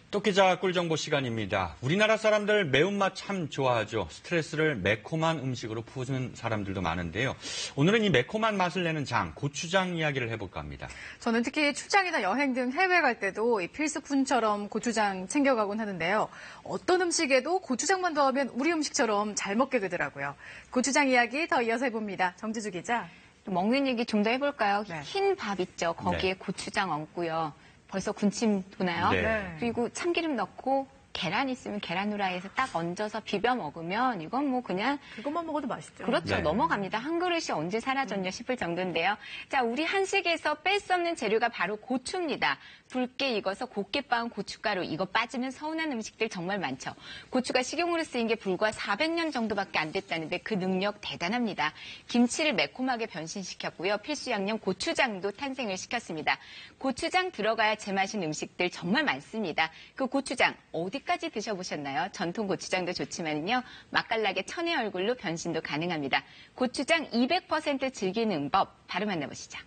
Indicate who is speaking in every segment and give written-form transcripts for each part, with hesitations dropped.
Speaker 1: 토끼자 꿀정보 시간입니다. 우리나라 사람들 매운맛 참 좋아하죠. 스트레스를 매콤한 음식으로 푸는 사람들도 많은데요. 오늘은 이 매콤한 맛을 내는 장, 고추장 이야기를 해볼까 합니다.
Speaker 2: 저는 특히 출장이나 여행 등 해외 갈 때도 이 필수품처럼 고추장 챙겨가곤 하는데요. 어떤 음식에도 고추장만 더하면 우리 음식처럼 잘 먹게 되더라고요. 고추장 이야기 더 이어서 해봅니다. 정지주 기자.
Speaker 3: 먹는 얘기 좀 더 해볼까요?
Speaker 2: 네.
Speaker 3: 흰 밥 있죠. 거기에 고추장 얹고요. 벌써 군침 도나요?
Speaker 1: 네.
Speaker 3: 그리고 참기름 넣고 계란 있으면 계란 후라이에서 딱 얹어서 비벼 먹으면 이건 뭐 그냥
Speaker 2: 그것만 먹어도 맛있죠.
Speaker 3: 그렇죠.
Speaker 1: 네.
Speaker 3: 넘어갑니다. 한 그릇이 언제 사라졌냐 싶을 정도인데요. 자, 우리 한식에서 뺄 수 없는 재료가 바로 고추입니다. 붉게 익어서 곱게 빻은 고춧가루. 이거 빠지면 서운한 음식들 정말 많죠. 고추가 식용으로 쓰인 게 불과 400년 정도밖에 안 됐다는데 그 능력 대단합니다. 김치를 매콤하게 변신시켰고요. 필수 양념 고추장도 탄생을 시켰습니다. 고추장 들어가야 제맛인 음식들 정말 많습니다. 그 고추장 어디까지 드셔보셨나요? 전통 고추장도 좋지만요. 맛깔나게 천의 얼굴로 변신도 가능합니다. 고추장 200% 즐기는 법 바로 만나보시죠.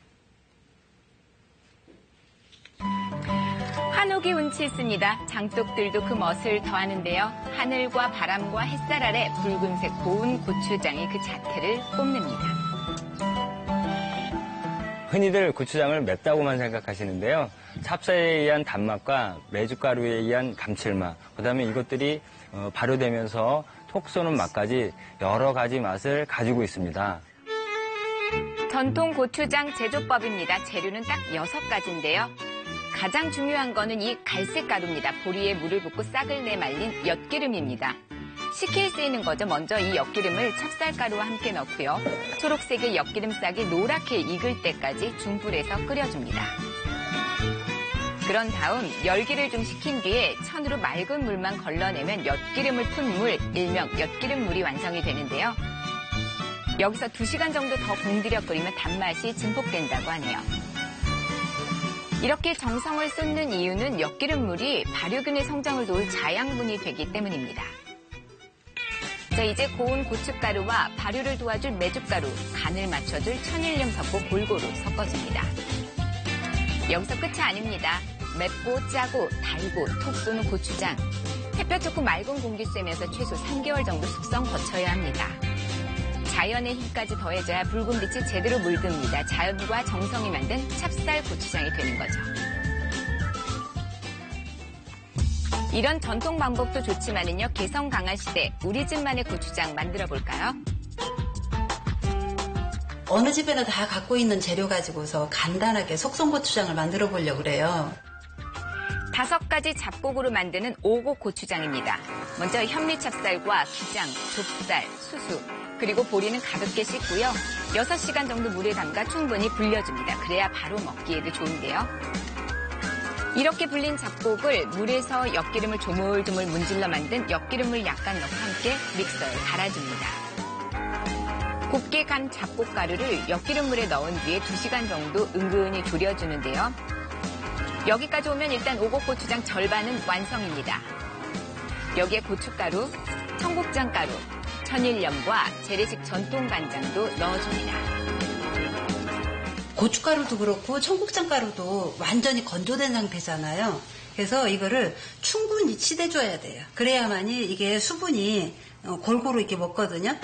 Speaker 3: 한옥이 운치 있습니다. 장독들도 그 멋을 더하는데요. 하늘과 바람과 햇살 아래 붉은색 고운 고추장이 그 자태를 뽐냅니다.
Speaker 4: 흔히들 고추장을 맵다고만 생각하시는데요. 찹쌀에 의한 단맛과 메주가루에 의한 감칠맛, 그다음에 이것들이 발효되면서 톡 쏘는 맛까지 여러 가지 맛을 가지고 있습니다.
Speaker 3: 전통 고추장 제조법입니다. 재료는 딱 6가지인데요. 가장 중요한 거는 이 갈색 가루입니다. 보리에 물을 붓고 싹을 내 말린 엿기름입니다. 식혜에 쓰이는 거죠. 먼저 이 엿기름을 찹쌀가루와 함께 넣고요. 초록색의 엿기름 싹이 노랗게 익을 때까지 중불에서 끓여줍니다. 그런 다음 열기를 좀 식힌 뒤에 천으로 맑은 물만 걸러내면 엿기름을 푼 물, 일명 엿기름물이 완성이 되는데요. 여기서 2시간 정도 더 공들여 끓이면 단맛이 증폭된다고 하네요. 이렇게 정성을 쏟는 이유는 엿기름물이 발효균의 성장을 도울 자양분이 되기 때문입니다. 자, 이제 고운 고춧가루와 발효를 도와줄 메주가루, 간을 맞춰줄 천일염 섞고 골고루 섞어줍니다. 여기서 끝이 아닙니다. 맵고 짜고 달고 톡 쏘는 고추장. 햇볕 좋고 맑은 공기 쐬면서 최소 3개월 정도 숙성 거쳐야 합니다. 자연의 힘까지 더해져야 붉은 빛이 제대로 물듭니다. 자연과 정성이 만든 찹쌀 고추장이 되는 거죠. 이런 전통 방법도 좋지만은요, 개성 강한 시대 우리 집만의 고추장 만들어 볼까요?
Speaker 5: 어느 집에나 다 갖고 있는 재료 가지고서 간단하게 속성고추장을 만들어 보려고 그래요.
Speaker 3: 5가지 잡곡으로 만드는 오곡 고추장입니다. 먼저 현미찹쌀과 기장, 좁쌀, 수수, 그리고 보리는 가볍게 씻고요. 6시간 정도 물에 담가 충분히 불려줍니다. 그래야 바로 먹기에도 좋은데요. 이렇게 불린 잡곡을 물에서 엿기름을 조물조물 문질러 만든 엿기름물 약간 넣고 함께 믹서에 갈아줍니다. 곱게 간 잡곡가루를 엿기름물에 넣은 뒤에 2시간 정도 은근히 졸여주는데요. 여기까지 오면 일단 오곡고추장 절반은 완성입니다. 여기에 고춧가루, 청국장가루, 천일염과 재래식 전통간장도 넣어줍니다.
Speaker 5: 고춧가루도 그렇고 청국장가루도 완전히 건조된 상태잖아요. 그래서 이거를 충분히 치대줘야 돼요. 그래야만이 이게 수분이 골고루 이렇게 먹거든요.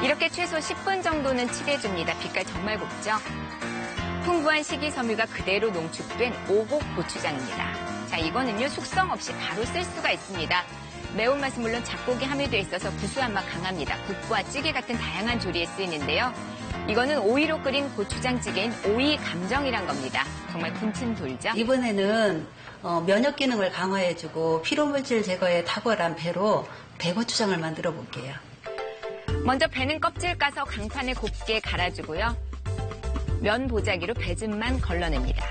Speaker 3: 이렇게 최소 10분 정도는 치대줍니다. 빛깔 정말 곱죠? 풍부한 식이섬유가 그대로 농축된 오곡 고추장입니다. 자, 이거는요, 숙성 없이 바로 쓸 수가 있습니다. 매운맛은 물론 잡곡이 함유되어 있어서 구수한 맛 강합니다. 국과 찌개 같은 다양한 조리에 쓰이는데요. 이거는 오이로 끓인 고추장찌개인 오이 감정이란 겁니다. 정말 군침 돌죠?
Speaker 5: 이번에는 면역 기능을 강화해주고 피로물질 제거에 탁월한 배로 배고추장을 만들어 볼게요.
Speaker 3: 먼저 배는 껍질 까서 강판에 곱게 갈아주고요. 면 보자기로 배즙만 걸러냅니다.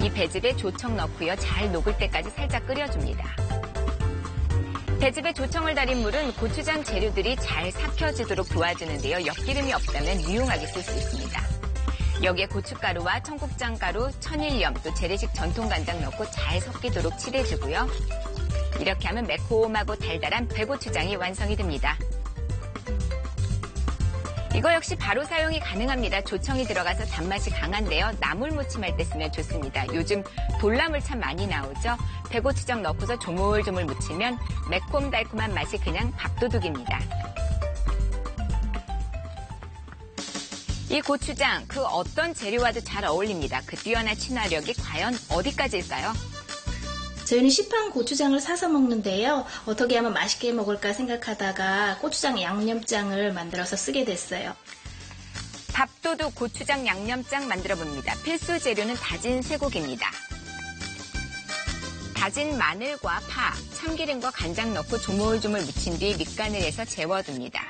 Speaker 3: 이 배즙에 조청 넣고요. 잘 녹을 때까지 살짝 끓여줍니다. 배즙에 조청을 달인 물은 고추장 재료들이 잘 삭혀지도록 도와주는데요. 엿기름이 없다면 유용하게 쓸 수 있습니다. 여기에 고춧가루와 청국장가루, 천일염, 또 재래식 전통간장 넣고 잘 섞이도록 칠해주고요. 이렇게 하면 매콤하고 달달한 배고추장이 완성이 됩니다. 이거 역시 바로 사용이 가능합니다. 조청이 들어가서 단맛이 강한데요. 나물 무침할 때 쓰면 좋습니다. 요즘 돌나물 참 많이 나오죠. 배고추장 넣고서 조물조물 무치면 매콤달콤한 맛이 그냥 밥도둑입니다. 이 고추장 그 어떤 재료와도 잘 어울립니다. 그 뛰어난 친화력이 과연 어디까지일까요?
Speaker 6: 저희는 시판 고추장을 사서 먹는데요. 어떻게 하면 맛있게 먹을까 생각하다가 고추장 양념장을 만들어서 쓰게 됐어요.
Speaker 3: 밥도둑 고추장 양념장 만들어봅니다. 필수 재료는 다진 쇠고기입니다. 다진 마늘과 파, 참기름과 간장 넣고 조물조물 무친 뒤 밑간을 해서 재워둡니다.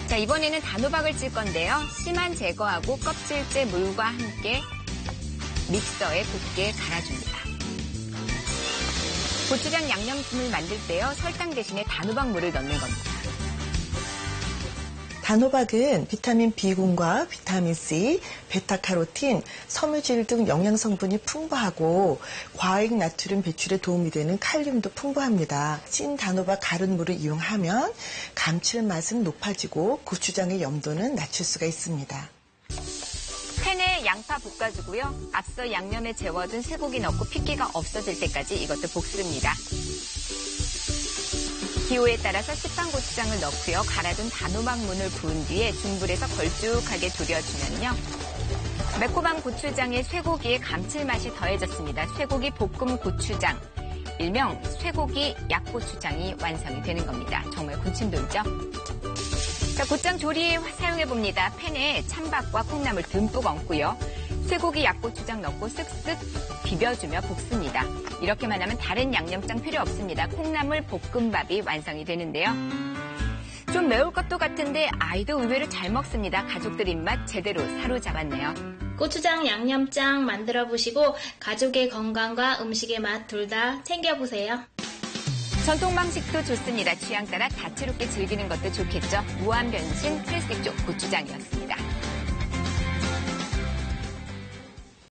Speaker 3: 자, 이번에는 단호박을 찔 건데요. 씨만 제거하고 껍질째 물과 함께 믹서에 곱게 갈아줍니다. 고추장 양념찜을 만들 때요. 설탕 대신에 단호박 물을 넣는 겁니다.
Speaker 7: 단호박은 비타민 B군과 비타민 C, 베타카로틴, 섬유질 등 영양 성분이 풍부하고 과액 나트륨 배출에 도움이 되는 칼륨도 풍부합니다. 찐 단호박 갈은 물을 이용하면 감칠맛은 높아지고 고추장의 염도는 낮출 수가 있습니다.
Speaker 3: 팬에 양파 볶아주고요. 앞서 양념에 재워둔 쇠고기 넣고 핏기가 없어질 때까지 이것도 볶습니다. 기호에 따라서 시판 고추장을 넣고요. 갈아둔 단호박문을 부은 뒤에 중불에서 걸쭉하게 졸여주면요. 매콤한 고추장에 쇠고기의 감칠맛이 더해졌습니다. 쇠고기 볶음 고추장, 일명 쇠고기 약고추장이 완성이 되는 겁니다. 정말 군침 돌죠? 자, 곧장 조리에 사용해봅니다. 팬에 찬밥과 콩나물 듬뿍 얹고요. 쇠고기 약고추장 넣고 쓱쓱 비벼주며 볶습니다. 이렇게만 하면 다른 양념장 필요 없습니다. 콩나물 볶음밥이 완성이 되는데요. 좀 매울 것도 같은데 아이도 의외로 잘 먹습니다. 가족들 입맛 제대로 사로잡았네요.
Speaker 6: 고추장 양념장 만들어 보시고 가족의 건강과 음식의 맛 둘 다 챙겨보세요.
Speaker 3: 전통 방식도 좋습니다. 취향 따라 다채롭게 즐기는 것도 좋겠죠. 무한 변신 필식조 고추장이었습니다.